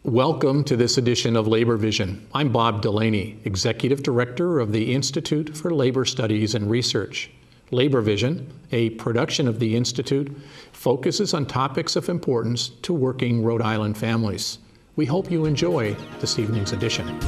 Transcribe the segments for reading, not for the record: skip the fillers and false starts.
Welcome to this edition of Labor Vision. I'm Bob Delaney, Executive Director of the Institute for Labor Studies and Research. Labor Vision, a production of the Institute, focuses on topics of importance to working Rhode Island families. We hope you enjoy this evening's edition.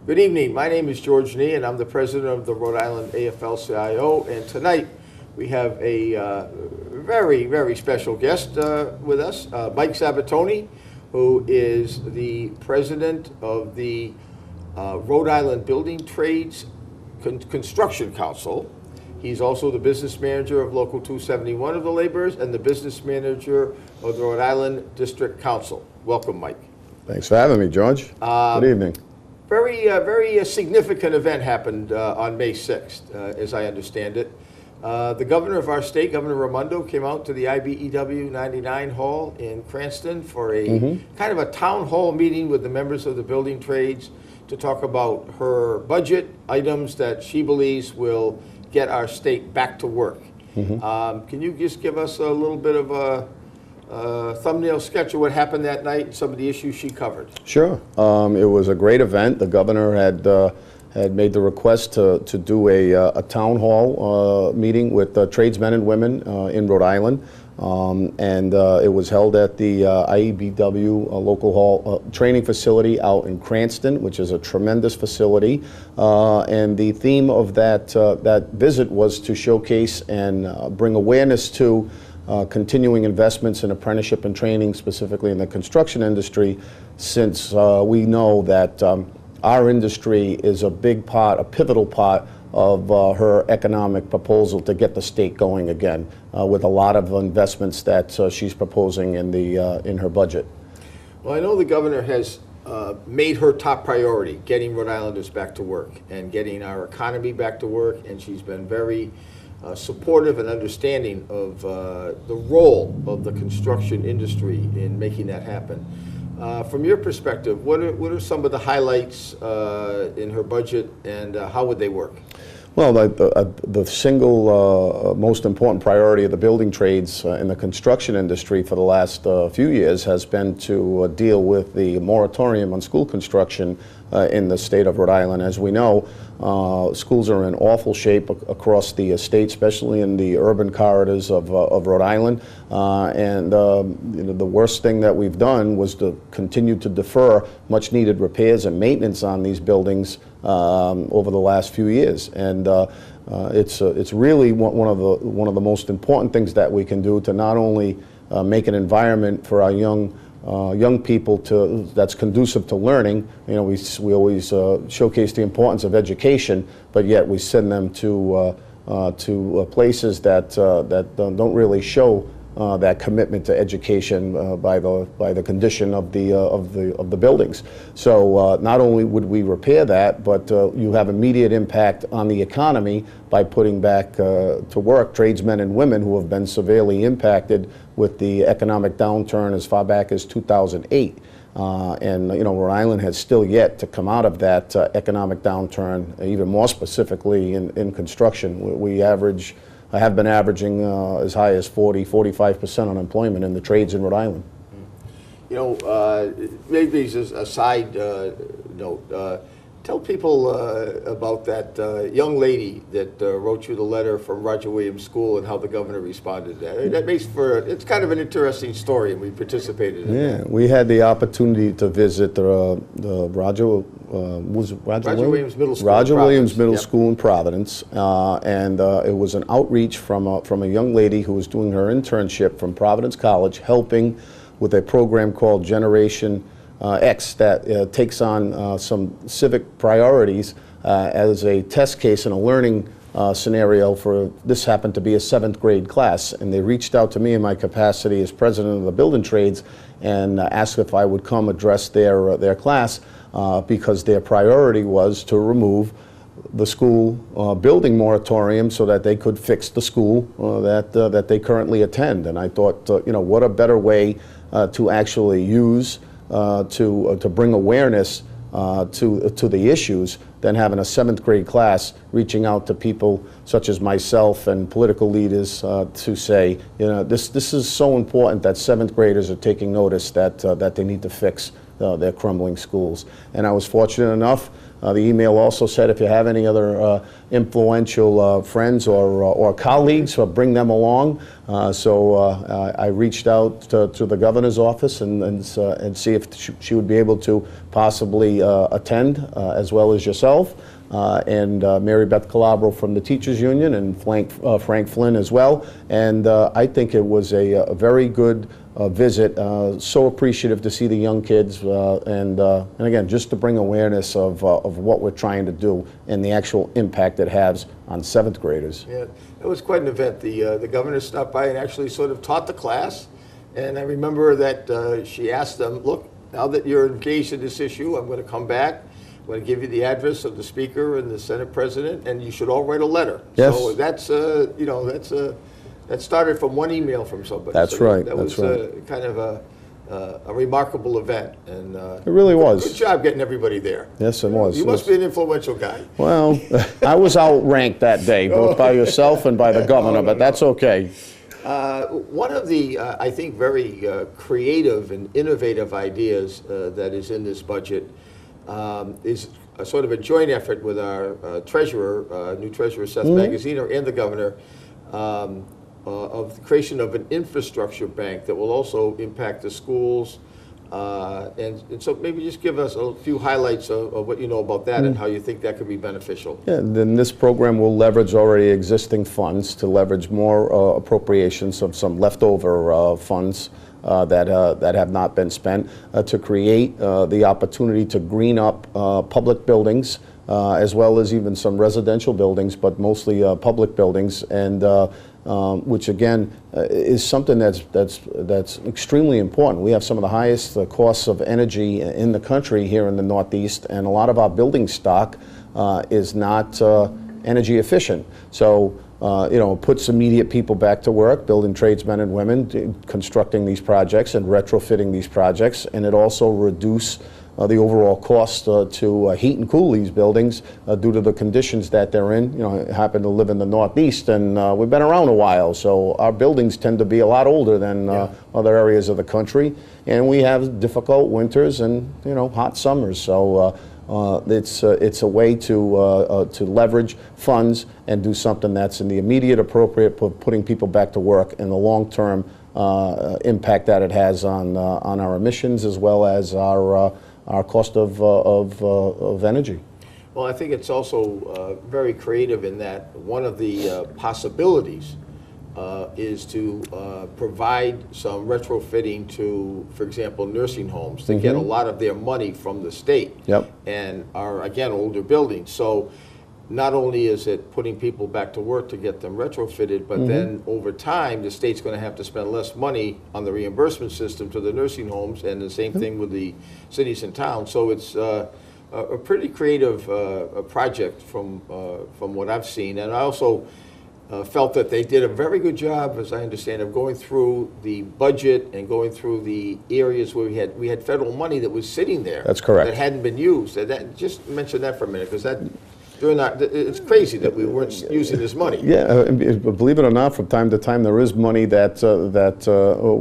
Good evening. My name is George Nee, and I'm the president of the Rhode Island AFL-CIO. And tonight we have a very, very special guest with us, Mike Sabitoni, who is the president of the Rhode Island Building Trades Construction Council. He's also the business manager of Local 271 of the Laborers and the business manager of the Rhode Island District Council. Welcome, Mike. Thanks for having me, George. Good evening. Very significant event happened on May 6th, as I understand it. The governor of our state, Governor Raimondo, came out to the IBEW 99 Hall in Cranston for a kind of a town hall meeting with the members of the building trades to talk about her budget items that she believes will get our state back to work. Can you just give us a little bit of a thumbnail sketch of what happened that night and some of the issues she covered? Sure. It was a great event. The governor had made the request to do a town hall meeting with tradesmen and women in Rhode Island. And it was held at the IBEW local hall training facility out in Cranston, which is a tremendous facility. And the theme of that visit was to showcase and bring awareness to continuing investments in apprenticeship and training, specifically in the construction industry, since we know that our industry is a big part, a pivotal part of her economic proposal to get the state going again, with a lot of investments that she's proposing in her budget. Well, I know the governor has made her top priority getting Rhode Islanders back to work and getting our economy back to work, and she's been very supportive and understanding of the role of the construction industry in making that happen. From your perspective, what are some of the highlights in her budget, and how would they work? Well, the single most important priority of the building trades in the construction industry for the last few years has been to deal with the moratorium on school construction in the state of Rhode Island. As we know, schools are in awful shape across the state, especially in the urban corridors of Rhode Island. And the worst thing that we've done was to continue to defer much needed repairs and maintenance on these buildings over the last few years. And it's really one of the most important things that we can do to not only make an environment for our young people that's conducive to learning. You know, we always showcase the importance of education, but yet we send them to places that don't really show that commitment to education by the condition of the buildings. So not only would we repair that, but you have immediate impact on the economy by putting back to work tradesmen and women who have been severely impacted with the economic downturn as far back as 2008. And you know, Rhode Island has still yet to come out of that economic downturn, even more specifically in construction. I have been averaging as high as 45% unemployment in the trades in Rhode Island. You know, maybe as a side note, tell people about that young lady that wrote you the letter from Roger Williams School and how the governor responded to that. That makes it's kind of an interesting story, and we participated in that. Yeah, we had the opportunity to visit the Roger Williams Middle School. Roger Williams Middle School in Providence, and it was an outreach from a young lady who was doing her internship from Providence College, helping with a program called Generation X that takes on some civic priorities as a test case and a learning scenario for, this happened to be a 7th grade class, and they reached out to me in my capacity as president of the building trades and asked if I would come address their class because their priority was to remove the school building moratorium so that they could fix the school that they currently attend. And I thought, you know, what a better way to actually use to bring awareness to the issues than having a 7th grade class reaching out to people such as myself and political leaders to say, this is so important that 7th graders are taking notice that they need to fix their crumbling schools. And I was fortunate enough. The email also said if you have any other influential friends or colleagues, bring them along. So I reached out to the governor's office and see if she would be able to possibly attend, as well as yourself, and Mary Beth Calabro from the Teachers Union, and Frank Flynn as well. And I think it was a very good visit. So appreciative to see the young kids, and again, just to bring awareness of what we're trying to do and the actual impact it has on 7th graders. Yeah, it was quite an event. The governor stopped by and actually sort of taught the class, and I remember that she asked them, look, now that you're engaged in this issue, I'm going to come back. I'm going to give you the address of the Speaker and the Senate President, and you should all write a letter. Yes. So that's, that started from one email from somebody. That's so right. That was kind of a remarkable event, and it really was. Good job getting everybody there. Yes, it was. You must be an influential guy. Well, I was outranked that day, both by yourself and by the governor, but that's okay. One of the, I think, very creative and innovative ideas that is in this budget is a sort of a joint effort with our treasurer, new treasurer Seth Magaziner, and the governor, of the creation of an infrastructure bank that will also impact the schools. And so maybe just give us a few highlights of what you know about that and how you think that could be beneficial. Yeah, then this program will leverage already existing funds to leverage more appropriations of some leftover funds that have not been spent to create the opportunity to green up public buildings, as well as even some residential buildings, but mostly public buildings, and which again is something that's extremely important. We have some of the highest costs of energy in the country here in the Northeast, and a lot of our building stock is not energy efficient. So it puts immediate people back to work, building tradesmen and women, constructing these projects and retrofitting these projects, and it also reduces the overall cost to heat and cool these buildings due to the conditions that they're in. I happen to live in the Northeast, and we've been around a while, so our buildings tend to be a lot older than other areas of the country, and we have difficult winters and hot summers. So it's a way to leverage funds and do something that's in the immediate appropriate, putting people back to work, and the long-term impact that it has on our emissions as well as our cost of energy. Well, I think it's also very creative in that one of the possibilities is to provide some retrofitting to, for example, nursing homes to get a lot of their money from the state, and are, again, older buildings. So not only is it putting people back to work to get them retrofitted, but then over time, the state's going to have to spend less money on the reimbursement system to the nursing homes, and the same thing with the cities and towns. So it's a pretty creative project from what I've seen. And I also felt that they did a very good job, as I understand, of going through the budget and going through the areas where we had federal money that was sitting there. That's correct. That hadn't been used. Just mention that for a minute, because it's crazy that we weren't using this money. Yeah, believe it or not, from time to time there is money that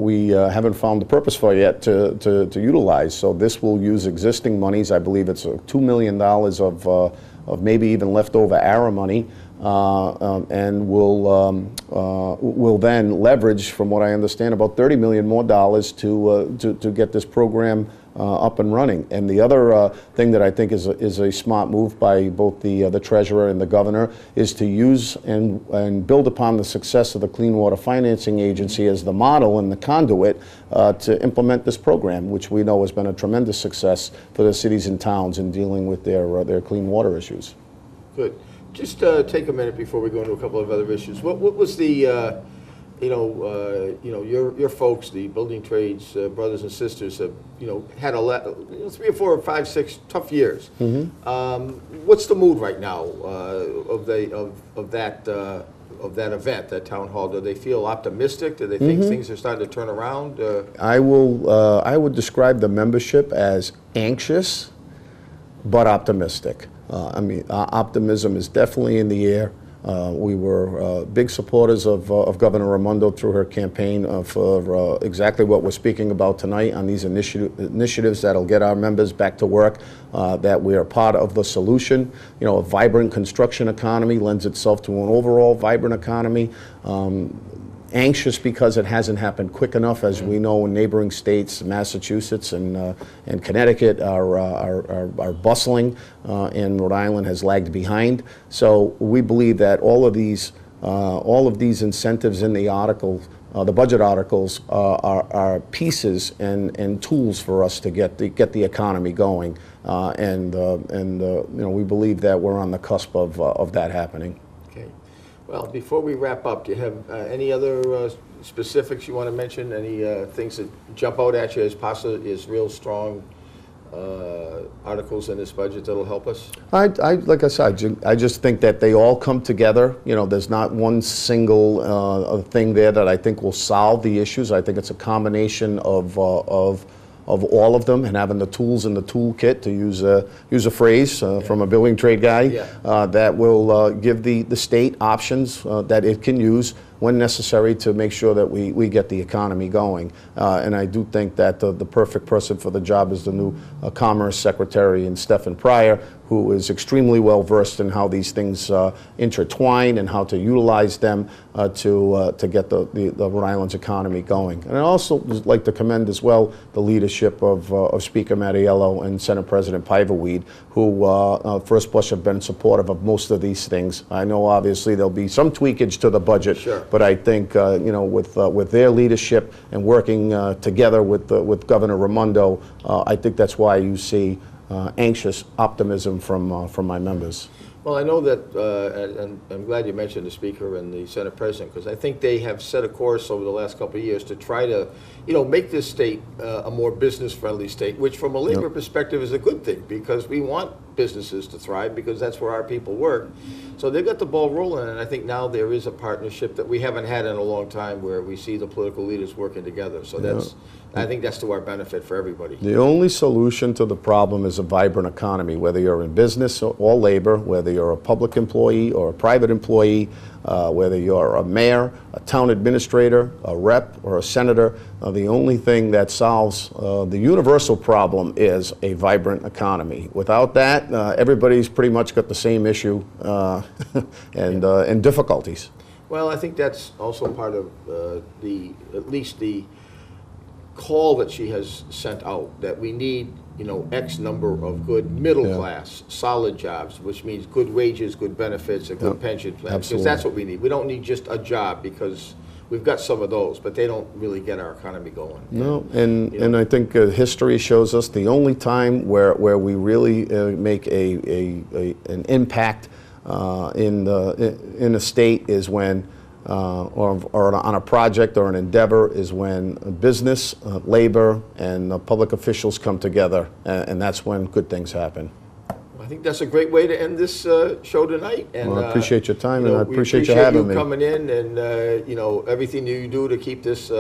we haven't found the purpose for yet to utilize. So this will use existing monies. I believe it's $2 million of maybe even leftover ARA money, and we'll then leverage, from what I understand, about $30 million more to get this program up and running. And the other thing that I think is a smart move by both the treasurer and the governor is to use and build upon the success of the Clean Water Financing Agency as the model and the conduit to implement this program, which we know has been a tremendous success for the cities and towns in dealing with their clean water issues. Good. Just take a minute before we go into a couple of other issues. What was the your folks, the building trades brothers and sisters, have had a 3 or 4 or 5, 6 tough years. What's the mood right now of that event, that town hall? Do they feel optimistic? Do they think things are starting to turn around? I would describe the membership as anxious, but optimistic. Optimism is definitely in the air. We were big supporters of Governor Raimondo through her campaign for exactly what we're speaking about tonight on these initiatives that'll get our members back to work, that we are part of the solution. You know, a vibrant construction economy lends itself to an overall vibrant economy. Anxious because it hasn't happened quick enough, as we know in neighboring states, Massachusetts and Connecticut are bustling, and Rhode Island has lagged behind. So we believe that all of these incentives in the article, the budget articles, are pieces and tools for us to get the economy going, and you know, we believe that we're on the cusp of that happening. Okay. Well, before we wrap up, do you have any other specifics you want to mention? Any things that jump out at you as real strong articles in this budget that'll help us? Like I said, I just think that they all come together. You know, there's not one single thing there that I think will solve the issues. I think it's a combination of all of them, and having the tools in the toolkit, to use a phrase from a building trade guy, that will give the state options that it can use when necessary to make sure that we get the economy going. And I do think that the perfect person for the job is the new Commerce Secretary, and Stephen Pryor, who is extremely well versed in how these things intertwine and how to utilize them to get the Rhode Island's economy going. And I also would like to commend as well the leadership of Speaker Mattiello and Senate President Pivaweed, who first blush have been supportive of most of these things. I know obviously there'll be some tweakage to the budget, sure, but I think you know, with their leadership and working together with Governor Raimondo, I think that's why you see anxious optimism from my members. Well, I know that, and I'm glad you mentioned the Speaker and the Senate President, because I think they have set a course over the last couple of years to try to, you know, make this state a more business-friendly state, which from a labor perspective is a good thing, because we want businesses to thrive, because that's where our people work. So they've got the ball rolling, and I think now there is a partnership that we haven't had in a long time, where we see the political leaders working together. So that's, I think that's to our benefit for everybody. The only solution to the problem is a vibrant economy, whether you're in business or labor, whether you're a public employee or a private employee, whether you're a mayor, a town administrator, a rep, or a senator. The only thing that solves the universal problem is a vibrant economy. Without that, everybody's pretty much got the same issue and difficulties. Well, I think that's also part of at least the call that she has sent out, that we need, you know, X number of good middle class, solid jobs, which means good wages, good benefits, a good pension plan. Because that's what we need. We don't need just a job, because we've got some of those, but they don't really get our economy going. No, and I think history shows us the only time where we really make an impact in a state is when, or on a project or an endeavor, is when business, labor, and public officials come together, and that's when good things happen. I think that's a great way to end this show tonight. And well, I appreciate your time, you know, and I appreciate you having me. Coming in, and you know, everything you do to keep this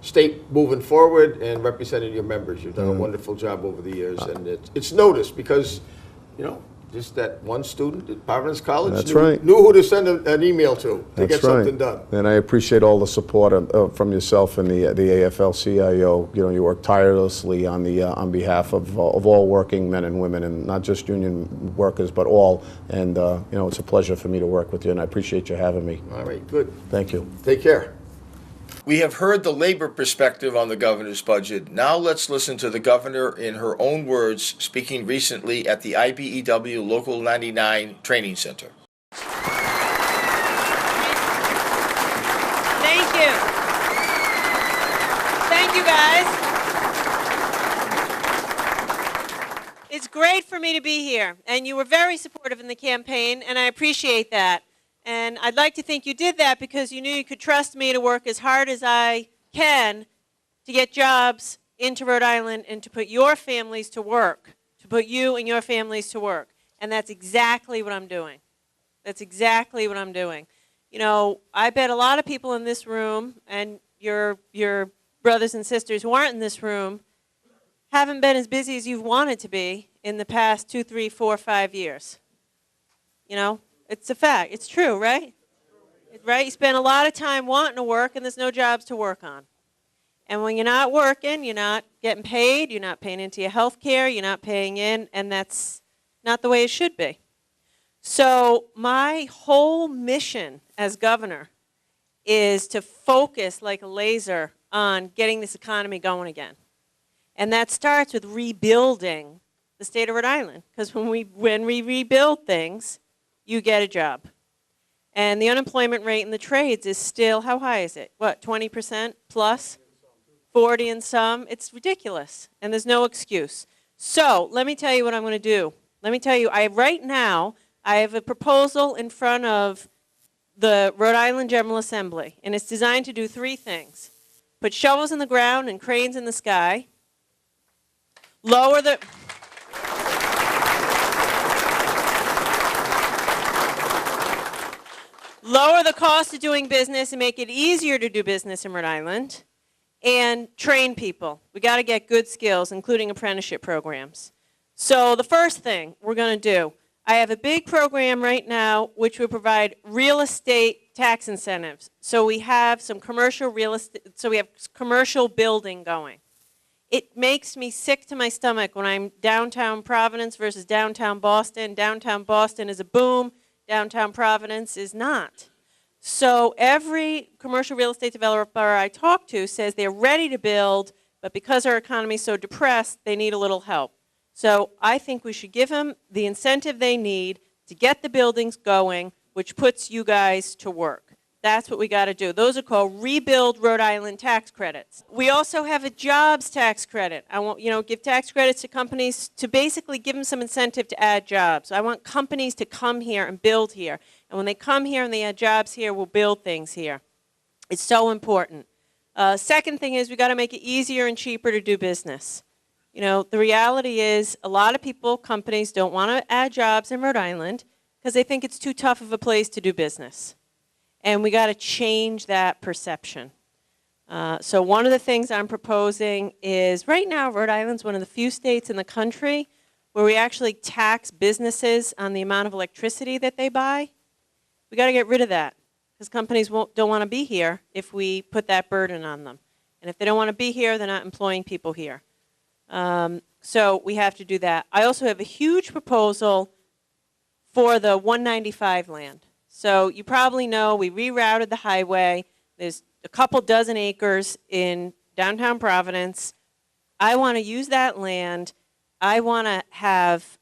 state moving forward and representing your members. You've done a wonderful job over the years, and it's noticed, because, you know, just that one student at Providence College knew who to send an email to get something done. And I appreciate all the support from yourself and the AFL-CIO. You know, you work tirelessly on behalf of all working men and women, and not just union workers, but all. And you know, it's a pleasure for me to work with you, and I appreciate you having me. All right, good. Thank you. Take care. We have heard the labor perspective on the governor's budget. Now let's listen to the governor in her own words, speaking recently at the IBEW Local 99 Training Center. Thank you. Thank you, guys. It's great for me to be here, and you were very supportive in the campaign, and I appreciate that. And I'd like to think you did that because you knew you could trust me to work as hard as I can to get jobs into Rhode Island and to put your families to work, to put you and your families to work. And that's exactly what I'm doing. That's exactly what I'm doing. You know, I bet a lot of people in this room, and your brothers and sisters who aren't in this room, haven't been as busy as you've wanted to be in the past 2, 3, 4, 5 years. You know, it's a fact. It's true, right? Right? You spend a lot of time wanting to work, and there's no jobs to work on. And when you're not working, you're not getting paid, you're not paying into your health care, you're not paying in, and that's not the way it should be. So my whole mission as governor is to focus like a laser on getting this economy going again. And that starts with rebuilding the state of Rhode Island. Because when we rebuild things, you get a job. And the unemployment rate in the trades is still, how high is it? What, 20% plus? 40 and some? It's ridiculous. And there's no excuse. So let me tell you what I'm going to do. Let me tell you, right now, I have a proposal in front of the Rhode Island General Assembly. And it's designed to do 3 things. Put shovels in the ground and cranes in the sky. Lower the cost of doing business and make it easier to do business in Rhode Island, and train people. We got to get good skills, including apprenticeship programs. So the first thing we're going to do, I have a big program right now which will provide real estate tax incentives. So we have some commercial real estate, so we have commercial building going. It makes me sick to my stomach when I'm downtown Providence versus downtown Boston. Downtown Boston is a boom. Downtown Providence is not. So every commercial real estate developer I talk to says they're ready to build, but because our economy is so depressed, they need a little help. So I think we should give them the incentive they need to get the buildings going, which puts you guys to work. That's what we got to do. Those are called Rebuild Rhode Island tax credits. We also have a jobs tax credit. I want, give tax credits to companies to basically give them some incentive to add jobs. I want companies to come here and build here. And when they come here and they add jobs here, we'll build things here. It's so important. Second thing is we got to make it easier and cheaper to do business. The reality is a lot of people, companies, don't want to add jobs in Rhode Island because they think it's too tough of a place to do business. And we got to change that perception. So one of the things I'm proposing is right now Rhode Island's one of the few states in the country where we actually tax businesses on the amount of electricity that they buy. We got to get rid of that because companies don't want to be here if we put that burden on them. And if they don't want to be here, they're not employing people here. So we have to do that. I also have a huge proposal for the 195 land. So you probably know we rerouted the highway. There's a couple dozen acres in downtown Providence. I want to use that land. I want to have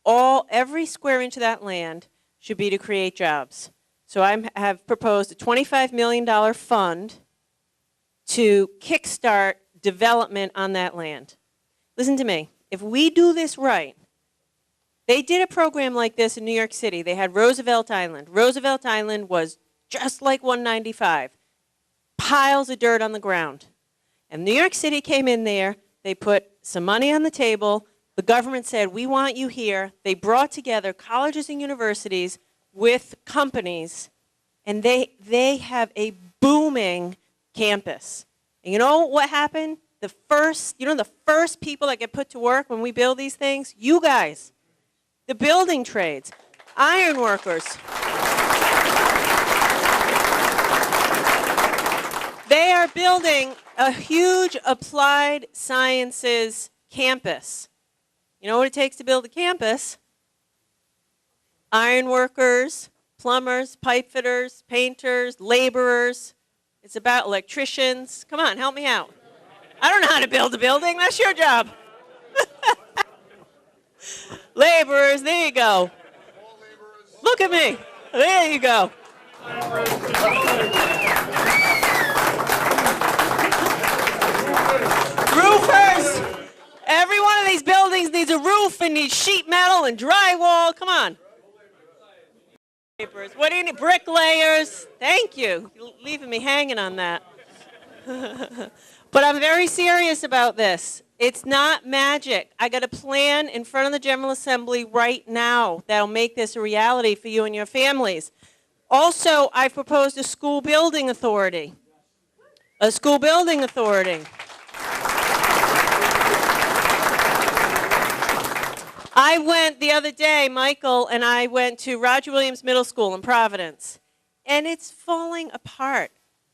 every square inch of that land should be to create jobs. So I have proposed a $25 million fund to kickstart development on that land. Listen to me. If we do this right, they did a program like this in New York City. They had Roosevelt Island. Roosevelt Island was just like 195. Piles of dirt on the ground. And New York City came in there. They put some money on the table. The government said, we want you here. They brought together colleges and universities with companies. And they have a booming campus. And you know what happened? The first people that get put to work when we build these things? You guys. The building trades, iron workers. They are building a huge applied sciences campus. You know what it takes to build a campus? Iron workers, plumbers, pipe fitters, painters, laborers. It's about electricians. Come on, help me out. I don't know how to build a building. That's your job. Laborers, there you go. Look at me. There you go. Roofers. Every one of these buildings needs a roof and needs sheet metal and drywall. Come on. What do you need? Bricklayers. Thank you. You're leaving me hanging on that. But I'm very serious about this. It's not magic. I got a plan in front of the General Assembly right now that'll make this a reality for you and your families. Also, I've proposed a school building authority. A school building authority. I went the other day, Michael and I went to Roger Williams Middle School in Providence, and it's falling apart.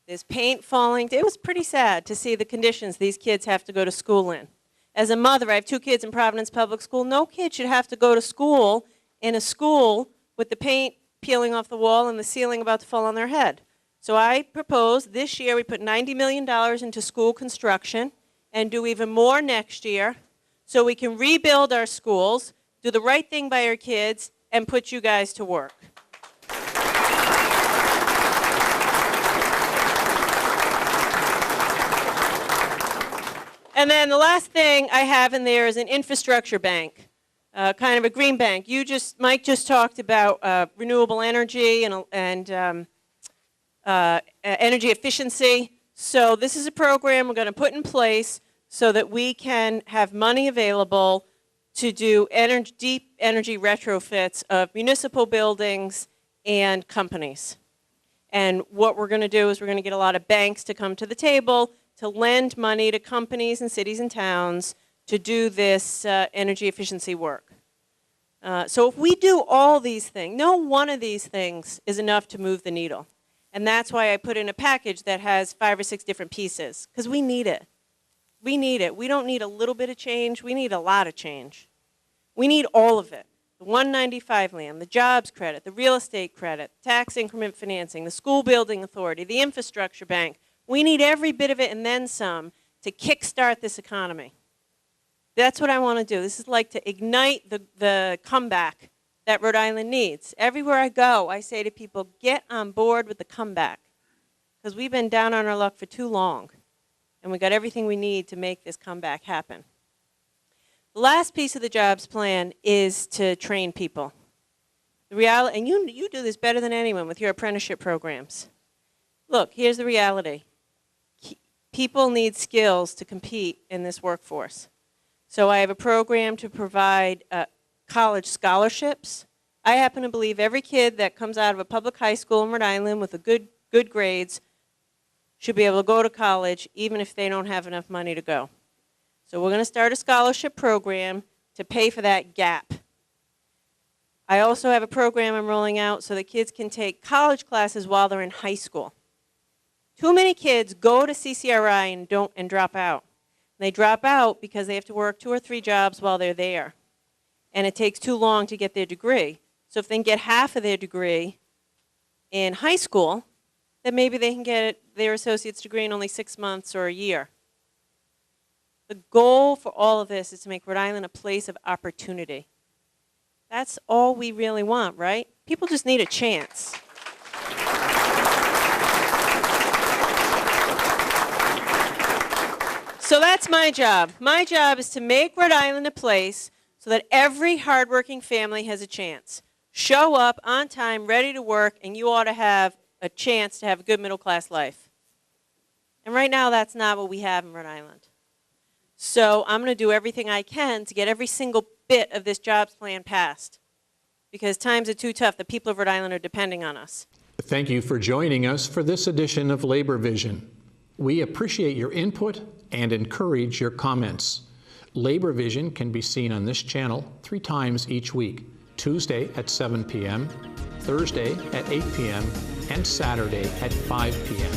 There's paint falling. It was pretty sad to see the conditions these kids have to go to school in. As a mother, I have 2 kids in Providence Public School. No kid should have to go to school in a school with the paint peeling off the wall and the ceiling about to fall on their head. So I propose this year we put $90 million into school construction and do even more next year so we can rebuild our schools, do the right thing by our kids, and put you guys to work. And then the last thing I have in there is an infrastructure bank, kind of a green bank. Mike just talked about renewable energy and energy efficiency. So this is a program we're going to put in place so that we can have money available to do deep energy retrofits of municipal buildings and companies. And what we're going to do is we're going to get a lot of banks to come to the table to lend money to companies and cities and towns to do this energy efficiency work. So if we do all these things, no one of these things is enough to move the needle. And that's why I put in a package that has 5 or 6 different pieces, because we need it. We need it. We don't need a little bit of change. We need a lot of change. We need all of it. The 195 land, the jobs credit, the real estate credit, tax increment financing, the school building authority, the infrastructure bank. We need every bit of it and then some to kickstart this economy. That's what I want to do. This is like to ignite the comeback that Rhode Island needs. Everywhere I go, I say to people, get on board with the comeback, because we've been down on our luck for too long, and we got everything we need to make this comeback happen. The last piece of the jobs plan is to train people. The reality, and you do this better than anyone with your apprenticeship programs. Look, here's the reality. People need skills to compete in this workforce. So I have a program to provide college scholarships. I happen to believe every kid that comes out of a public high school in Rhode Island with good grades should be able to go to college even if they don't have enough money to go. So we're going to start a scholarship program to pay for that gap. I also have a program I'm rolling out so that kids can take college classes while they're in high school. Too many kids go to CCRI and drop out. They drop out because they have to work 2 or 3 jobs while they're there. And it takes too long to get their degree. So if they can get half of their degree in high school, then maybe they can get their associate's degree in only 6 months or a year. The goal for all of this is to make Rhode Island a place of opportunity. That's all we really want, right? People just need a chance. So that's my job. My job is to make Rhode Island a place so that every hardworking family has a chance. Show up on time, ready to work, and you ought to have a chance to have a good middle-class life. And right now, that's not what we have in Rhode Island. So I'm going to do everything I can to get every single bit of this jobs plan passed, because times are too tough. The people of Rhode Island are depending on us. Thank you for joining us for this edition of Labor Vision. We appreciate your input and encourage your comments. Labor Vision can be seen on this channel 3 times each week: Tuesday at 7 p.m., Thursday at 8 p.m., and Saturday at 5 p.m.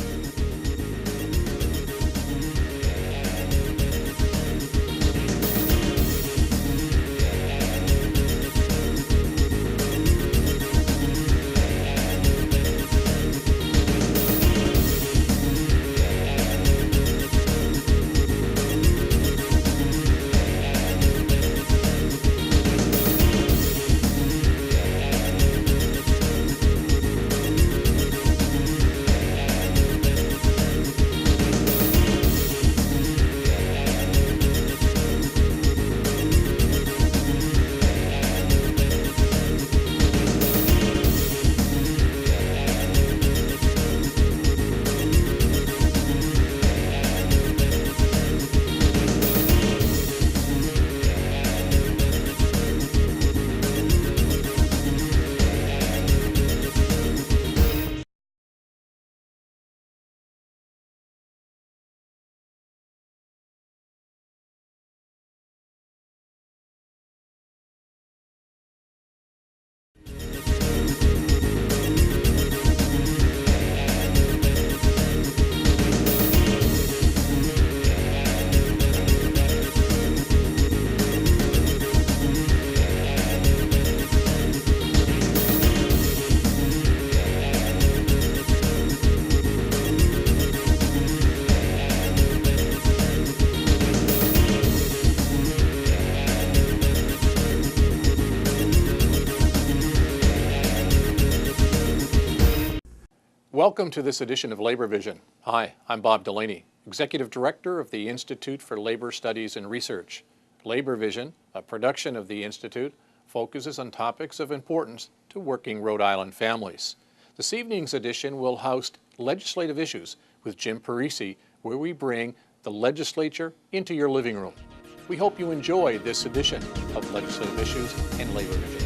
Welcome to this edition of Labor Vision. Hi, I'm Bob Delaney, Executive Director of the Institute for Labor Studies and Research. Labor Vision, a production of the Institute, focuses on topics of importance to working Rhode Island families. This evening's edition will host Legislative Issues with Jim Parisi, where we bring the legislature into your living room. We hope you enjoy this edition of Legislative Issues and Labor Vision.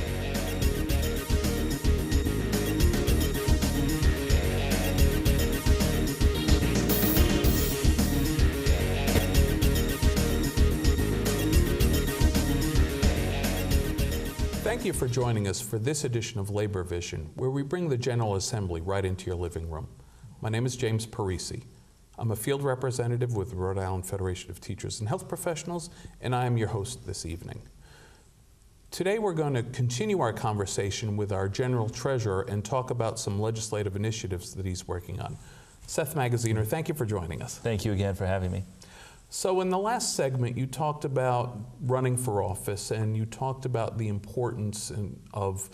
Thank you for joining us for this edition of Labor Vision, where we bring the General Assembly right into your living room. My name is James Parisi. I'm a field representative with the Rhode Island Federation of Teachers and Health Professionals, and I am your host this evening. Today we're going to continue our conversation with our General Treasurer and talk about some legislative initiatives that he's working on. Seth Magaziner, thank you for joining us. Thank you again for having me. So in the last segment, you talked about running for office, and you talked about the importance of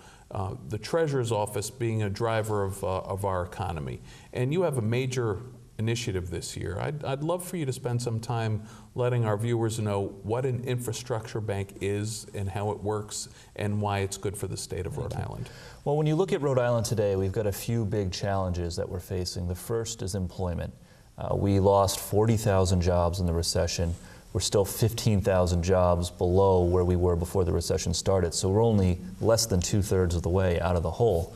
the Treasurer's Office being a driver of our economy. And you have a major initiative this year. I'd love for you to spend some time letting our viewers know what an infrastructure bank is and how it works and why it's good for the state of Rhode Island. Well, when you look at Rhode Island today, we've got a few big challenges that we're facing. The first is employment. We lost 40,000 jobs in the recession. We're still 15,000 jobs below where we were before the recession started. So we're only less than 2/3 of the way out of the hole.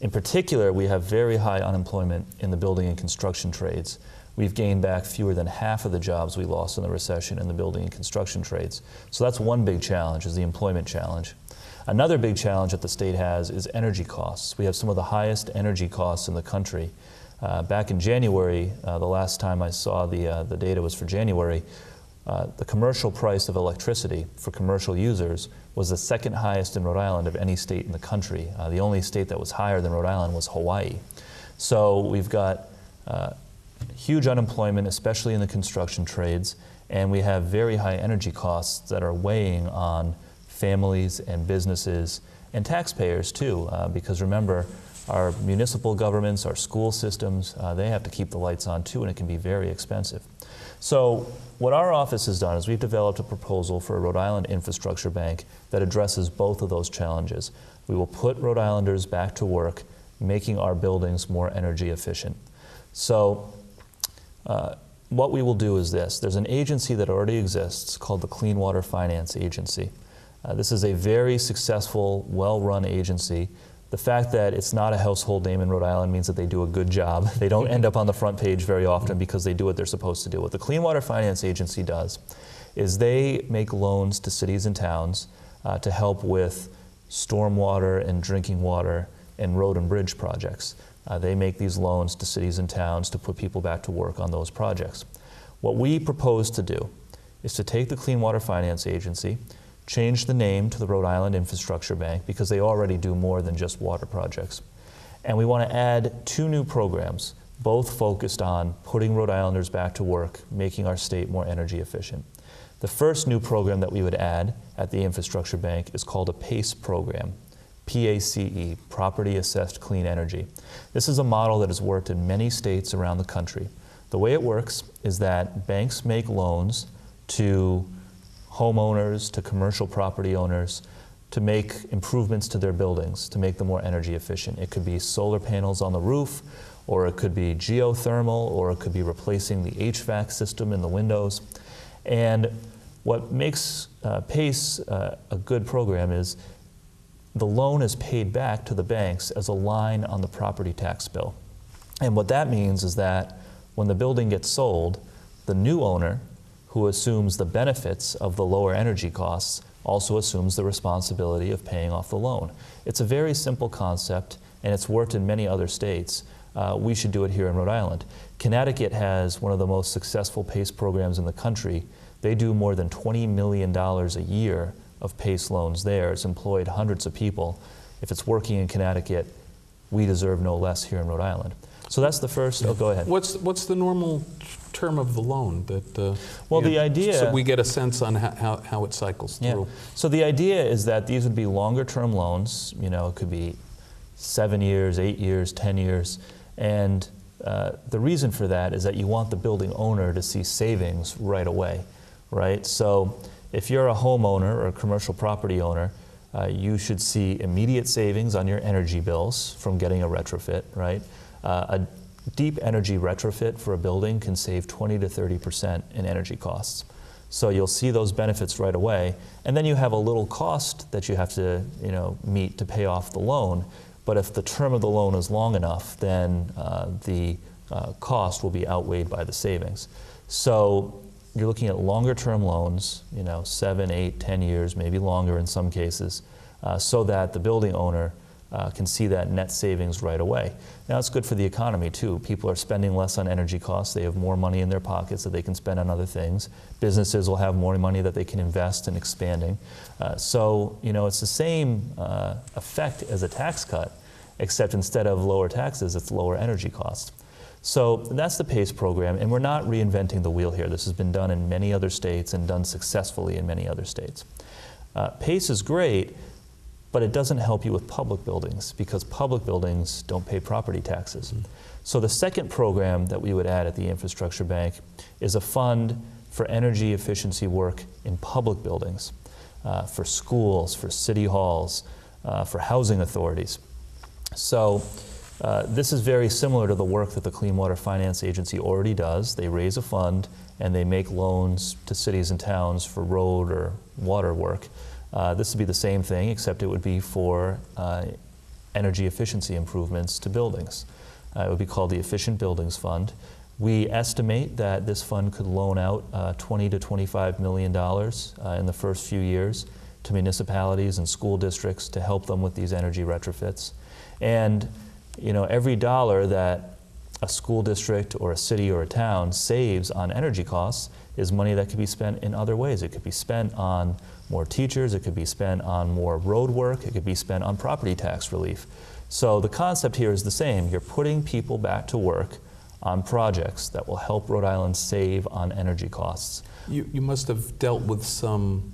In particular, we have very high unemployment in the building and construction trades. We've gained back fewer than half of the jobs we lost in the recession in the building and construction trades. So that's one big challenge, is the employment challenge. Another big challenge that the state has is energy costs. We have some of the highest energy costs in the country. Back in January, the last time I saw the data was for January, the commercial price of electricity for commercial users was the second highest in Rhode Island of any state in the country. The only state that was higher than Rhode Island was Hawaii. So we've got huge unemployment, especially in the construction trades, and we have very high energy costs that are weighing on families and businesses and taxpayers too, because remember, our municipal governments, our school systems, they have to keep the lights on too, and it can be very expensive. So what our office has done is we've developed a proposal for a Rhode Island infrastructure bank that addresses both of those challenges. We will put Rhode Islanders back to work, making our buildings more energy efficient. So what we will do is this. There's an agency that already exists called the Clean Water Finance Agency. This is a very successful, well-run agency. The fact that it's not a household name in Rhode Island means that they do a good job. They don't end up on the front page very often because they do what they're supposed to do. What the Clean Water Finance Agency does is they make loans to cities and towns to help with stormwater and drinking water and road and bridge projects. They make these loans to cities and towns to put people back to work on those projects. What we propose to do is to take the Clean Water Finance Agency, change the name to the Rhode Island Infrastructure Bank because they already do more than just water projects. And we want to add 2 new programs, both focused on putting Rhode Islanders back to work, making our state more energy efficient. The first new program that we would add at the Infrastructure Bank is called a PACE program, PACE, Property Assessed Clean Energy. This is a model that has worked in many states around the country. The way it works is that banks make loans to homeowners, to commercial property owners, to make improvements to their buildings, to make them more energy efficient. It could be solar panels on the roof, or it could be geothermal, or it could be replacing the HVAC system in the windows. And what makes PACE a good program is the loan is paid back to the banks as a line on the property tax bill. And what that means is that when the building gets sold, the new owner, who assumes the benefits of the lower energy costs, also assumes the responsibility of paying off the loan. It's a very simple concept, and it's worked in many other states. We should do it here in Rhode Island. Connecticut has one of the most successful PACE programs in the country. They do more than $20 million a year of PACE loans there. It's employed hundreds of people. If it's working in Connecticut, we deserve no less here in Rhode Island. So that's the first. Oh, go ahead. What's the normal term of the loan that? Well, the idea. So we get a sense on how it cycles through. So the idea is that these would be longer term loans. You know, it could be 7 years, 8 years, 10 years, And the reason for that is that you want the building owner to see savings right away, right? So if you're a homeowner or a commercial property owner, you should see immediate savings on your energy bills from getting a retrofit, right? A deep energy retrofit for a building can save 20 to 30% in energy costs. So you'll see those benefits right away, and then you have a little cost that you have to, meet to pay off the loan. But if the term of the loan is long enough, then the cost will be outweighed by the savings. So you're looking at longer term loans, 7, 8, 10 years, maybe longer in some cases, so that the building owner can see that net savings right away. Now it's good for the economy too. People are spending less on energy costs. They have more money in their pockets that they can spend on other things. Businesses will have more money that they can invest in expanding. So it's the same effect as a tax cut, except instead of lower taxes, it's lower energy costs. So that's the PACE program, and we're not reinventing the wheel here. This has been done in many other states and done successfully in many other states. PACE is great, but it doesn't help you with public buildings because public buildings don't pay property taxes. Mm-hmm. So the second program that we would add at the Infrastructure Bank is a fund for energy efficiency work in public buildings, for schools, for city halls, for housing authorities. So this is very similar to the work that the Clean Water Finance Agency already does. They raise a fund and they make loans to cities and towns for road or water work. This would be the same thing, except it would be for energy efficiency improvements to buildings. It would be called the Efficient Buildings Fund. We estimate that this fund could loan out $20 to $25 million in the first few years to municipalities and school districts to help them with these energy retrofits. And every dollar that a school district or a city or a town saves on energy costs is money that could be spent in other ways. It could be spent on more teachers, it could be spent on more road work, it could be spent on property tax relief. So the concept here is the same. You're putting people back to work on projects that will help Rhode Island save on energy costs. You must have dealt with some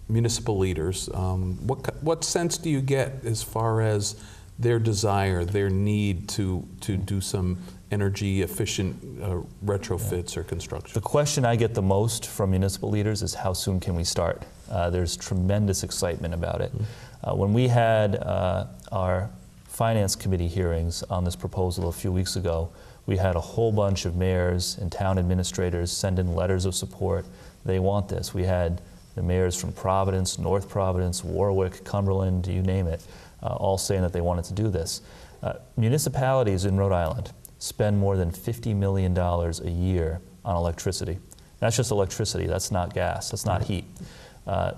municipal leaders. What sense do you get as far as their desire, their need to do some energy efficient retrofits or construction? The question I get the most from municipal leaders is how soon can we start? There's tremendous excitement about it. Mm-hmm. When we had our Finance Committee hearings on this proposal a few weeks ago, we had a whole bunch of mayors and town administrators send in letters of support. They want this. We had the mayors from Providence, North Providence, Warwick, Cumberland, you name it, all saying that they wanted to do this. Municipalities in Rhode Island spend more than $50 million a year on electricity. That's just electricity, that's not gas, that's not heat.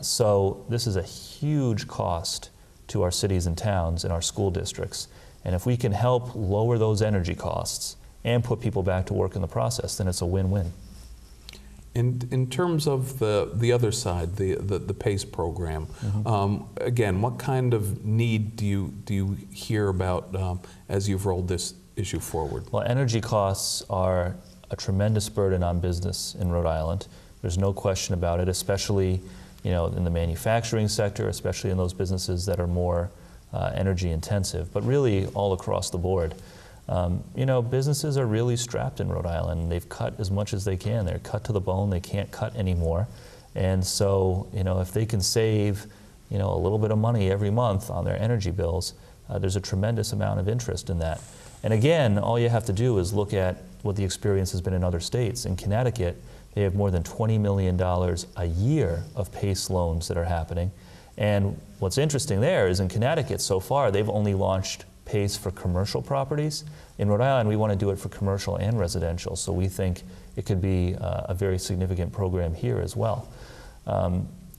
So this is a huge cost to our cities and towns and our school districts. And if we can help lower those energy costs and put people back to work in the process, then it's a win-win. In terms of the other side, the PACE program, mm-hmm. Again, what kind of need do you hear about as you've rolled this issue forward? Well, energy costs are a tremendous burden on business in Rhode Island. There's no question about it, especially in the manufacturing sector, especially in those businesses that are more energy intensive, but really all across the board. Businesses are really strapped in Rhode Island. They've cut as much as they can. They're cut to the bone. They can't cut anymore. And so, if they can save, a little bit of money every month on their energy bills, there's a tremendous amount of interest in that. And again, all you have to do is look at what the experience has been in other states. In Connecticut, they have more than $20 million a year of PACE loans that are happening. And what's interesting there is in Connecticut so far, they've only launched PACE for commercial properties. In Rhode Island, we want to do it for commercial and residential, so we think it could be a very significant program here as well.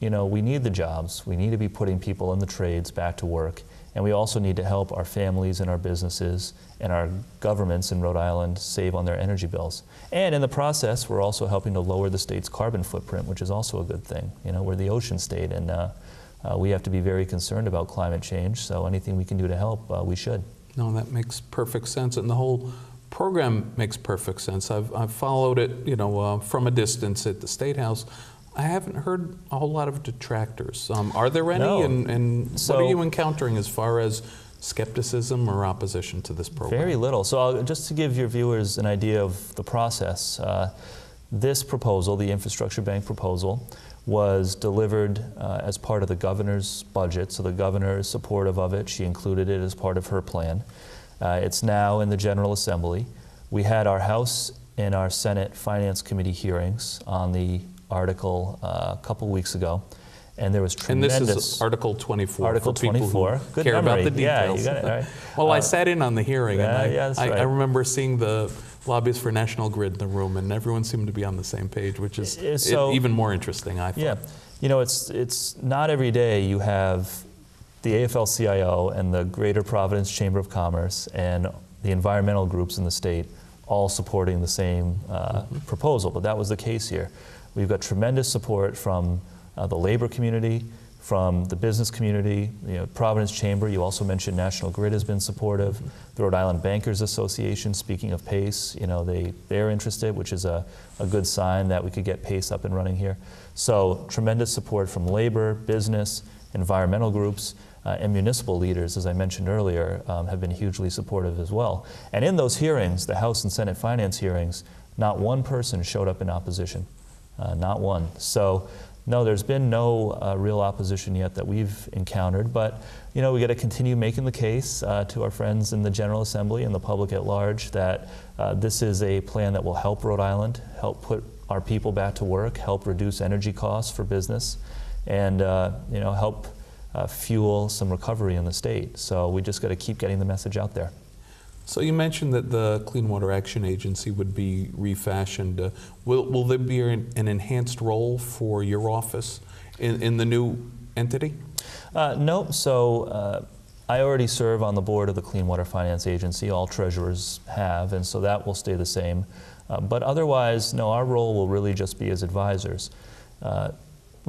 We need the jobs. We need to be putting people in the trades back to work, and we also need to help our families and our businesses and our governments in Rhode Island save on their energy bills. And in the process, we're also helping to lower the state's carbon footprint, which is also a good thing. We're the ocean state, and we have to be very concerned about climate change, so anything we can do to help, we should. No, that makes perfect sense, and the whole program makes perfect sense. I've followed it, from a distance at the State House. I haven't heard a whole lot of detractors. Are there any? No. And So, what are you encountering as far as skepticism or opposition to this program? Very little. So just to give your viewers an idea of the process, this proposal, the infrastructure bank proposal, was delivered as part of the governor's budget. So the governor is supportive of it. She included it as part of her plan. It's now in the General Assembly. We had our House and our Senate Finance Committee hearings on the article a couple weeks ago, and there was tremendous... And this is Article 24 Article for people 24. who Good care memory. about the Yeah, details. you got it, right. Well, I sat in on the hearing, and that's right. I remember seeing the lobbyists for National Grid in the room, and everyone seemed to be on the same page, which is even more interesting, I thought. Yeah, you know, it's not every day you have the AFL-CIO and the Greater Providence Chamber of Commerce and the environmental groups in the state all supporting the same proposal, but that was the case here. We've got tremendous support from the labor community, from the business community, Providence Chamber. You also mentioned National Grid has been supportive. The Rhode Island Bankers Association, speaking of PACE, they're interested, which is a good sign that we could get PACE up and running here. So tremendous support from labor, business, environmental groups, and municipal leaders, as I mentioned earlier, have been hugely supportive as well. And in those hearings, the House and Senate Finance hearings, not one person showed up in opposition, not one. So no, there's been no real opposition yet that we've encountered, but we got to continue making the case to our friends in the General Assembly and the public at large that this is a plan that will help Rhode Island, help put our people back to work, help reduce energy costs for business, and help fuel some recovery in the state. So we just got to keep getting the message out there. So you mentioned that the Clean Water Action Agency would be refashioned. Will there be an enhanced role for your office in the new entity? No. So I already serve on the board of the Clean Water Finance Agency. All treasurers have, and so that will stay the same. But otherwise, no, our role will really just be as advisors.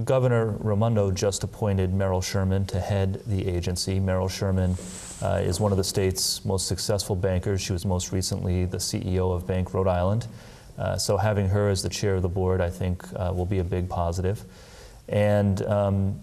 Governor Raimondo just appointed Merrill Sherman to head the agency. Merrill Sherman is one of the state's most successful bankers. She was most recently the CEO of Bank Rhode Island. So having her as the chair of the board, I think, will be a big positive. And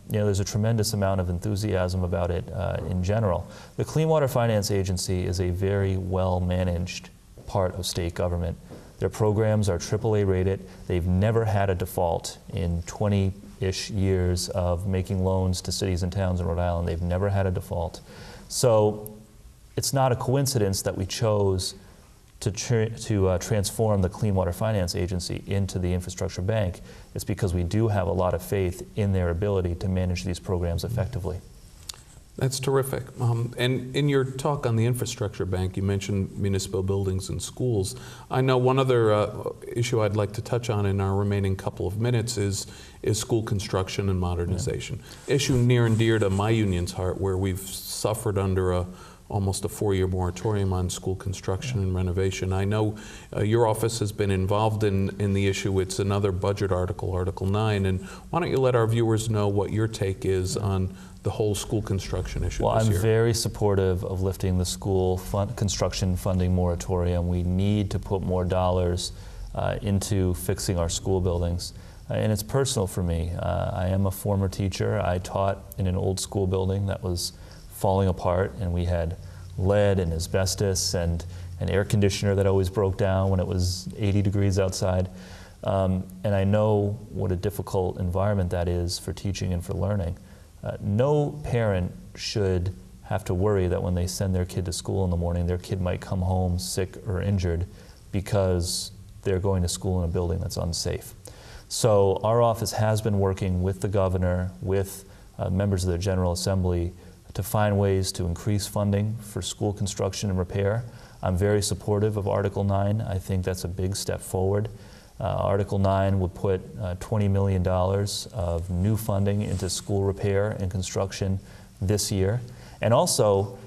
there's a tremendous amount of enthusiasm about it in general. The Clean Water Finance Agency is a very well-managed part of state government. Their programs are AAA rated. They've never had a default in 20-ish years of making loans to cities and towns in Rhode Island. They've never had a default. So it's not a coincidence that we chose to transform the Clean Water Finance Agency into the infrastructure bank. It's because we do have a lot of faith in their ability to manage these programs effectively. That's terrific. And in your talk on the infrastructure bank, you mentioned municipal buildings and schools. I know one other issue I'd like to touch on in our remaining couple of minutes is school construction and modernization. Yeah. Issue near and dear to my union's heart, where we've suffered under almost a 4-year moratorium on school construction and renovation. I know your office has been involved in the issue. It's another budget article, Article 9. And why don't you let our viewers know what your take is on the whole school construction issue well, this year? I'm very supportive of lifting the school construction funding moratorium. We need to put more dollars into fixing our school buildings. And it's personal for me. I am a former teacher. I taught in an old school building that was falling apart, and we had lead and asbestos and an air conditioner that always broke down when it was 80 degrees outside. And I know what a difficult environment that is for teaching and for learning. No parent should have to worry that when they send their kid to school in the morning, their kid might come home sick or injured because they're going to school in a building that's unsafe. So our office has been working with the governor, with members of the General Assembly, to find ways to increase funding for school construction and repair. I'm very supportive of Article 9. I think that's a big step forward. Article 9 would put $20 million of new funding into school repair and construction this year. And also,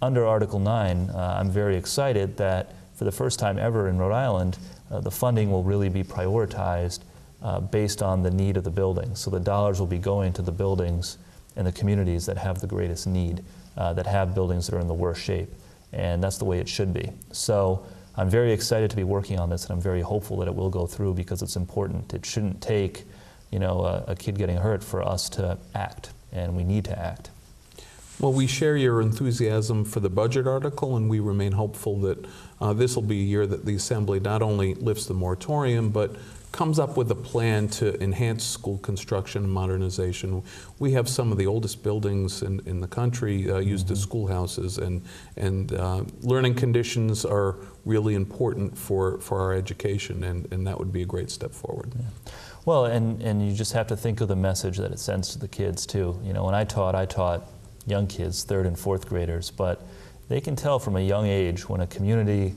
under Article 9, I'm very excited that for the first time ever in Rhode Island, the funding will really be prioritized based on the need of the building. So the dollars will be going to the buildings and the communities that have the greatest need, that have buildings that are in the worst shape. And that's the way it should be. So I'm very excited to be working on this, and I'm very hopeful that it will go through because it's important. It shouldn't take, a kid getting hurt for us to act, and we need to act. Well, we share your enthusiasm for the budget article, and we remain hopeful that this will be a year that the Assembly not only lifts the moratorium, but comes up with a plan to enhance school construction and modernization. We have some of the oldest buildings in the country used as schoolhouses, and learning conditions are really important for our education, and that would be a great step forward. Yeah. Well, and you just have to think of the message that it sends to the kids, too. You know, when I taught young kids, 3rd and 4th graders, but they can tell from a young age when a community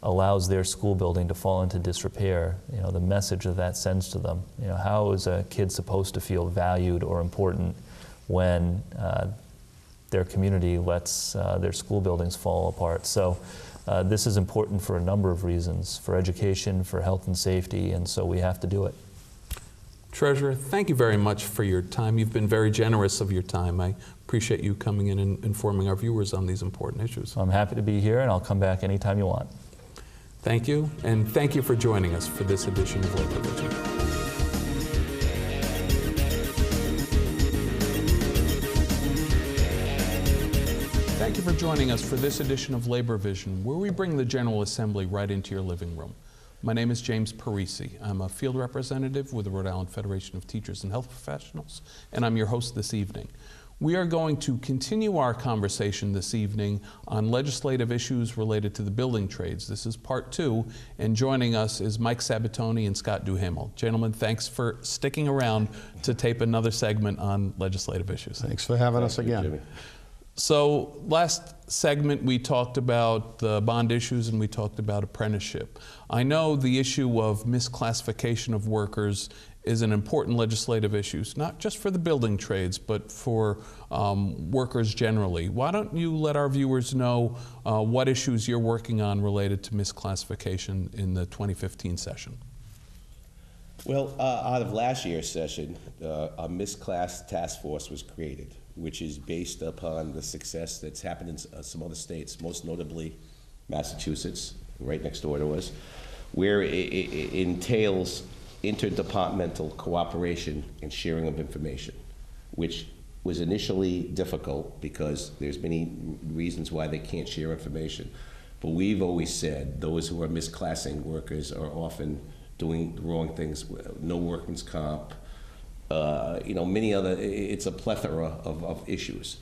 allows their school building to fall into disrepair, you know, the message that sends to them. You know, how is a kid supposed to feel valued or important when their community lets their school buildings fall apart? So this is important for a number of reasons, for education, for health and safety, and so we have to do it. Treasurer, thank you very much for your time. You've been very generous of your time. I appreciate you coming in and informing our viewers on these important issues. I'm happy to be here, and I'll come back anytime you want. Thank you, and thank you for joining us for this edition of Labor Vision. Thank you for joining us for this edition of Labor Vision, where we bring the General Assembly right into your living room. My name is James Parisi. I'm a field representative with the Rhode Island Federation of Teachers and Health Professionals, and I'm your host this evening. We are going to continue our conversation this evening on legislative issues related to the building trades. This is part 2, and joining us is Mike Sabitoni and Scott Duhamel. Gentlemen, thanks for sticking around to tape another segment on legislative issues. Thanks for having us again. Jimmy. So last segment we talked about the bond issues and we talked about apprenticeship. I know the issue of misclassification of workers is an important legislative issue, not just for the building trades, but for workers generally. Why don't you let our viewers know what issues you're working on related to misclassification in the 2015 session? Well, out of last year's session, a misclass task force was created, which is based upon the success that's happened in some other states, most notably Massachusetts, right next door to us, where it entails interdepartmental cooperation and sharing of information, which was initially difficult because there's many reasons why they can't share information. But we've always said those who are misclassing workers are often doing the wrong things, no workman's comp, many other, it's a plethora of issues.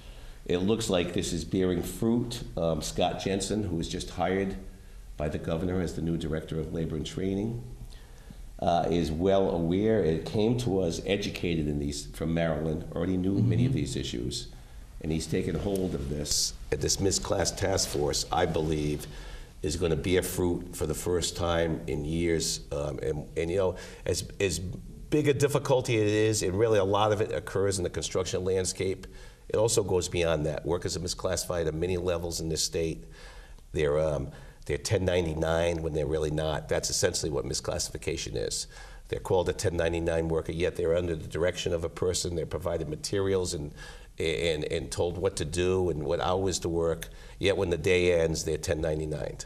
It looks like this is bearing fruit. Scott Jensen, who was just hired by the governor as the new Director of Labor and Training, is well aware. It came to us educated in these from Maryland, already knew many of these issues, and he's taken hold of this. This misclass task force, I believe, is going to bear fruit for the first time in years. As big a difficulty it is, and really a lot of it occurs in the construction landscape, it also goes beyond that. Workers are misclassified at many levels in this state. They're 1099 when they're really not. That's essentially what misclassification is. They're called a 1099 worker, yet they're under the direction of a person. They're provided materials and told what to do and what hours to work, yet when the day ends, they're 1099'd.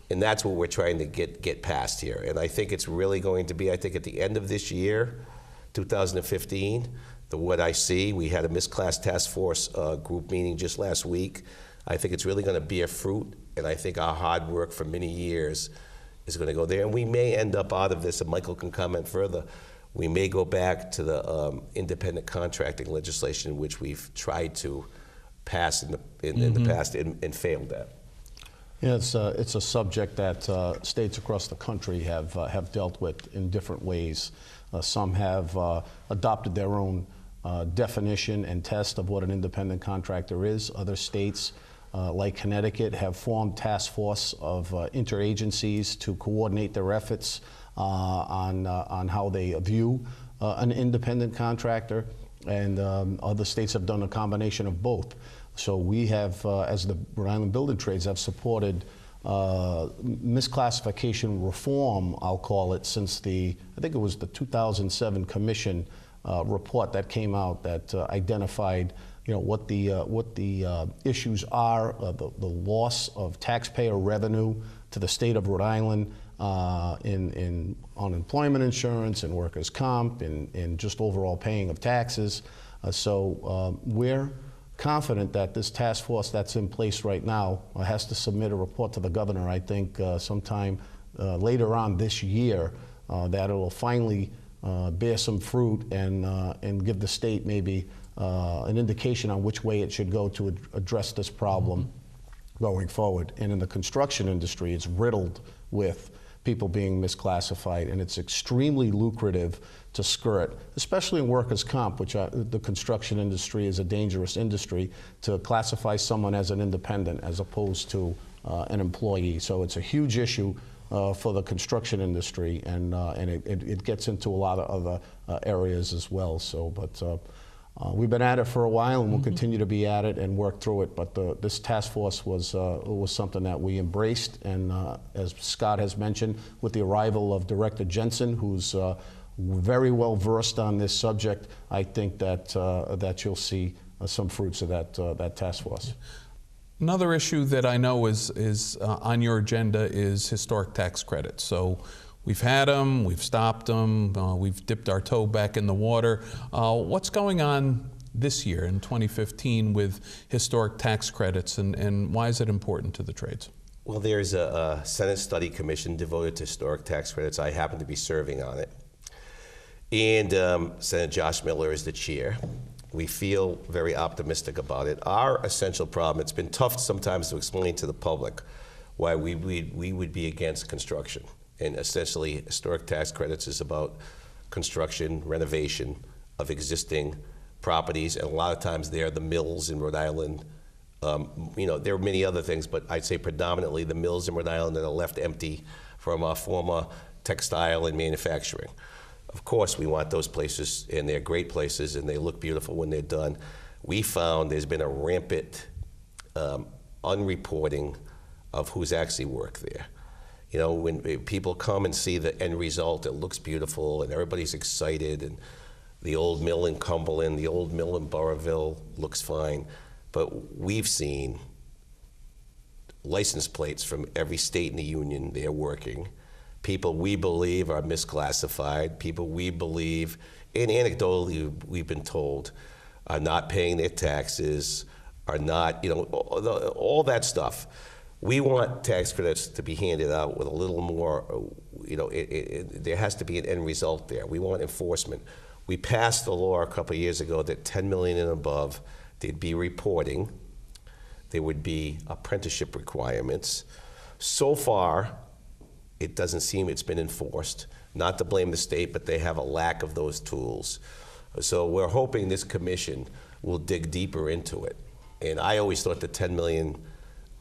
And that's what we're trying to get past here. And I think it's really going to be, I think at the end of this year, 2015, what I see, we had a misclass task force group meeting just last week. I think it's really going to bear fruit, and I think our hard work for many years is going to go there. And we may end up out of this, and Michael can comment further, we may go back to the independent contracting legislation, which we've tried to pass in the past and failed at. Yeah, it's a subject that states across the country have dealt with in different ways. Some have adopted their own definition and test of what an independent contractor is. Other states, like Connecticut, have formed task force of interagencies to coordinate their efforts on how they view an independent contractor, and other states have done a combination of both. So we have, as the Rhode Island Building Trades, have supported misclassification reform, I'll call it, since I think it was the 2007 Commission report that came out that identified, what the issues are, the loss of taxpayer revenue to the state of Rhode Island in unemployment insurance and workers' comp and just overall paying of taxes. So we're confident that this task force that's in place right now has to submit a report to the governor, I think, sometime later on this year, that it will finally bear some fruit and give the state maybe an indication on which way it should go to address this problem going forward. And in the construction industry, it's riddled with people being misclassified, and it's extremely lucrative to skirt, especially in workers' comp, which the construction industry is a dangerous industry, to classify someone as an independent as opposed to an employee. So it's a huge issue for the construction industry, and it gets into a lot of other areas as well. So, but we've been at it for a while, and we'll continue to be at it and work through it. But this task force was something that we embraced, and as Scott has mentioned, with the arrival of Director Jensen, who's very well versed on this subject, I think that you'll see some fruits of that task force. Another issue that I know is on your agenda is historic tax credits. So we've had them, we've stopped them, we've dipped our toe back in the water. What's going on this year in 2015 with historic tax credits, and why is it important to the trades? Well, there's a Senate study commission devoted to historic tax credits. I happen to be serving on it. And Senator Josh Miller is the chair. We feel very optimistic about it. Our essential problem, it's been tough sometimes to explain to the public why we would be against construction. And essentially, historic tax credits is about construction, renovation of existing properties, and a lot of times they're the mills in Rhode Island. There are many other things, but I'd say predominantly the mills in Rhode Island that are left empty from our former textile and manufacturing. Of course, we want those places, and they're great places, and they look beautiful when they're done. We found there's been a rampant unreporting of who's actually worked there. You know, when people come and see the end result, it looks beautiful, and everybody's excited, and the old mill in Cumberland, the old mill in Burrillville looks fine. But we've seen license plates from every state in the union they're working. People we believe are misclassified, people we believe, and anecdotally we've been told, are not paying their taxes, are not, all that stuff. We want tax credits to be handed out with a little more, there has to be an end result there. We want enforcement. We passed the law a couple of years ago that 10 million and above, there'd be reporting, there would be apprenticeship requirements. So far, it doesn't seem it's been enforced. Not to blame the state, but they have a lack of those tools. So we're hoping this commission will dig deeper into it. And I always thought the 10 million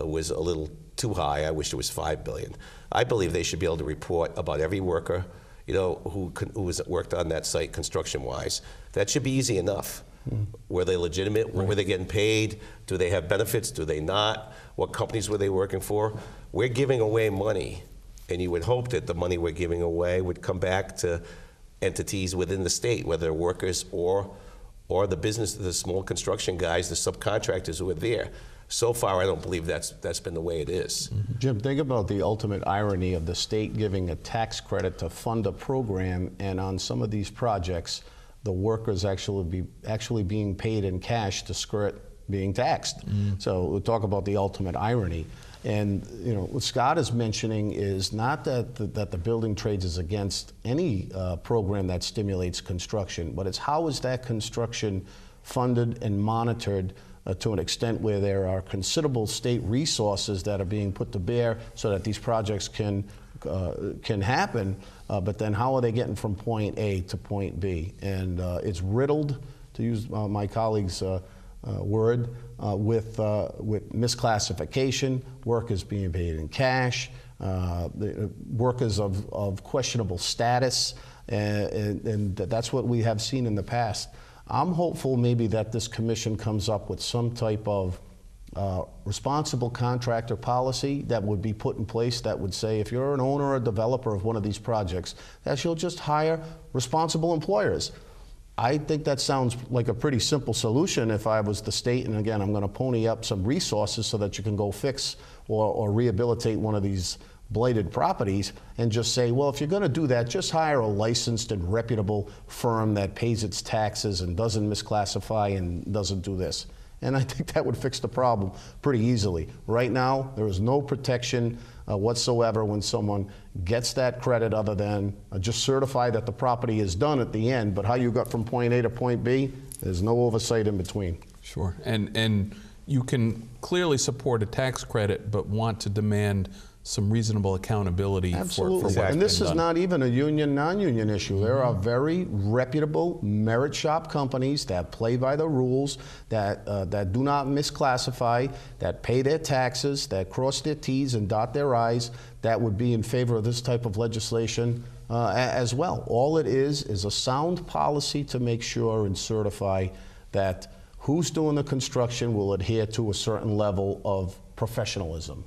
was a little too high. I wish it was 5 billion. I believe they should be able to report about every worker, who has worked on that site construction-wise. That should be easy enough. Were they legitimate? Right. Were they getting paid? Do they have benefits? Do they not? What companies were they working for? We're giving away money. And you would hope that the money we're giving away would come back to entities within the state, whether workers or the business, the small construction guys, the subcontractors who are there. So far, I don't believe that's been the way it is. Jim, think about the ultimate irony of the state giving a tax credit to fund a program, and on some of these projects, the workers actually being paid in cash to skirt being taxed. So we'll talk about the ultimate irony. And what Scott is mentioning is not that the building trades is against any program that stimulates construction, but it's how is that construction funded and monitored to an extent where there are considerable state resources that are being put to bear so that these projects can happen, but then how are they getting from point A to point B? And it's riddled, to use my colleague's word, with misclassification, workers being paid in cash, workers of questionable status, and that's what we have seen in the past. I'm hopeful maybe that this commission comes up with some type of responsible contractor policy that would be put in place that would say if you're an owner or a developer of one of these projects, that you'll just hire responsible employers. I think that sounds like a pretty simple solution if I was the state, and again, I'm going to pony up some resources so that you can go fix or rehabilitate one of these blighted properties and just say, well, if you're going to do that, just hire a licensed and reputable firm that pays its taxes and doesn't misclassify and doesn't do this. And I think that would fix the problem pretty easily. Right now, there is no protection whatsoever when someone gets that credit other than just certify that the property is done at the end, but how you got from point A to point B, there's no oversight in between. Sure. And you can clearly support a tax credit, but want to demand some reasonable accountability Absolutely. for what's And this been is done. not even a union, non-union issue. There are very reputable merit shop companies that play by the rules, that do not misclassify, that pay their taxes, that cross their T's and dot their I's, that would be in favor of this type of legislation as well. All it is a sound policy to make sure and certify that who's doing the construction will adhere to a certain level of professionalism.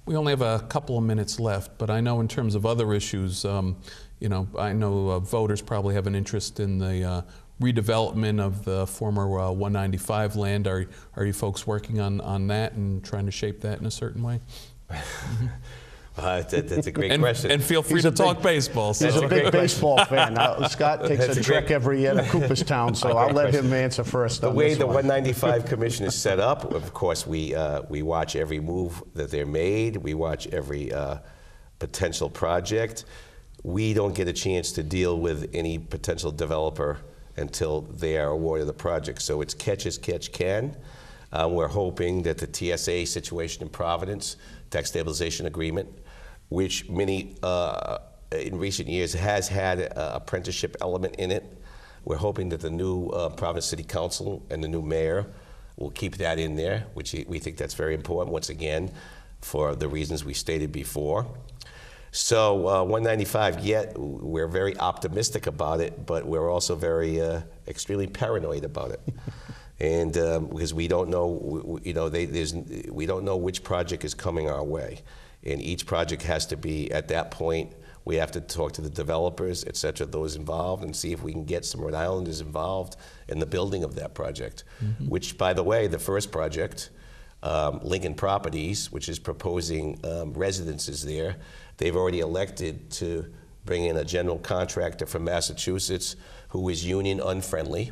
We only have a couple of minutes left, but I know in terms of other issues, you know, I know voters probably have an interest in the redevelopment of the former 195 land. Are you folks working on that and trying to shape that in a certain way? That's a great question. And feel free to talk baseball. He's a big baseball fan. Now, Scott takes a trek every year to Cooperstown, so I'll let him answer first. The on way this the one. 195 Commission is set up, of course, we watch every move that they're made. We watch every potential project. We don't get a chance to deal with any potential developer until they are awarded the project. So it's catch as catch can. We're hoping that the TSA situation in Providence, Tax Stabilization Agreement, which many in recent years has had an apprenticeship element in it. We're hoping that the new Providence City Council and the new mayor will keep that in there, which we think that's very important, once again, for the reasons we stated before. So 195, yet we're very optimistic about it, but we're also very extremely paranoid about it. And because we don't know, you know, we don't know which project is coming our way. And each project has to be, at that point, we have to talk to the developers, et cetera, those involved, and see if we can get some Rhode Islanders involved in the building of that project. Mm-hmm. Which, by the way, the first project, Lincoln Properties, which is proposing residences there, they've already elected to bring in a general contractor from Massachusetts who is union unfriendly,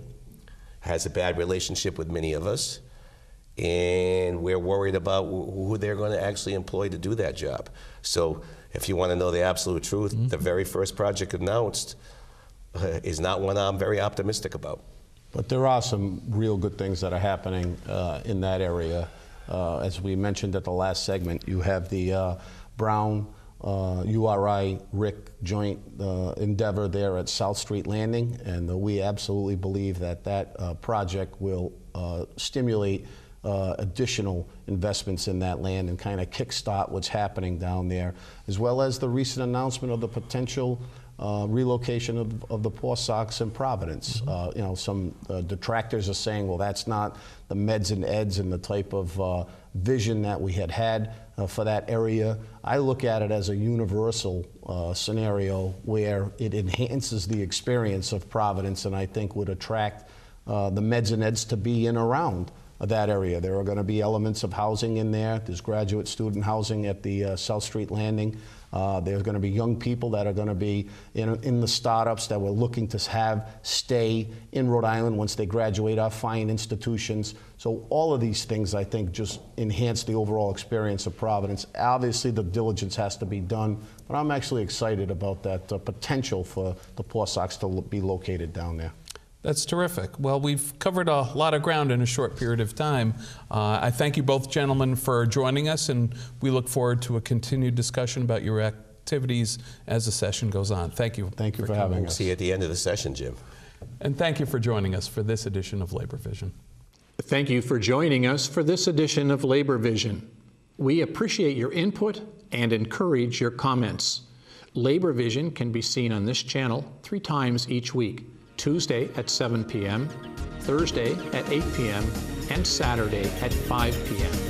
has a bad relationship with many of us, and we're worried about who they're going to actually employ to do that job. So if you want to know the absolute truth, the very first project announced is not one I'm very optimistic about. But there are some real good things that are happening in that area. As we mentioned at the last segment, you have the Brown URI-RIC joint endeavor there at South Street Landing, and we absolutely believe that that project will stimulate additional investments in that land and kind of kickstart what's happening down there, as well as the recent announcement of the potential relocation of the Poor Sox in Providence. Mm-hmm. You know, some detractors are saying, well, that's not the meds and eds and the type of vision that we had for that area. I look at it as a universal scenario where it enhances the experience of Providence, and I think would attract the meds and eds to be in around that area. There are going to be elements of housing in there. There's graduate student housing at the South Street Landing. There's going to be young people that are going to be in the startups that we're looking to have stay in Rhode Island once they graduate our fine institutions. So all of these things, I think, just enhance the overall experience of Providence. Obviously, the diligence has to be done, but I'm actually excited about that potential for the Poor Sox to be located down there. That's terrific. Well, we've covered a lot of ground in a short period of time. I thank you both gentlemen for joining us, and we look forward to a continued discussion about your activities as the session goes on. Thank you. Thank you for having us. See you at the end of the session, Jim. And thank you for joining us for this edition of Labor Vision. Thank you for joining us for this edition of Labor Vision. We appreciate your input and encourage your comments. Labor Vision can be seen on this channel 3 times each week: Tuesday at 7 p.m., Thursday at 8 p.m., and Saturday at 5 p.m.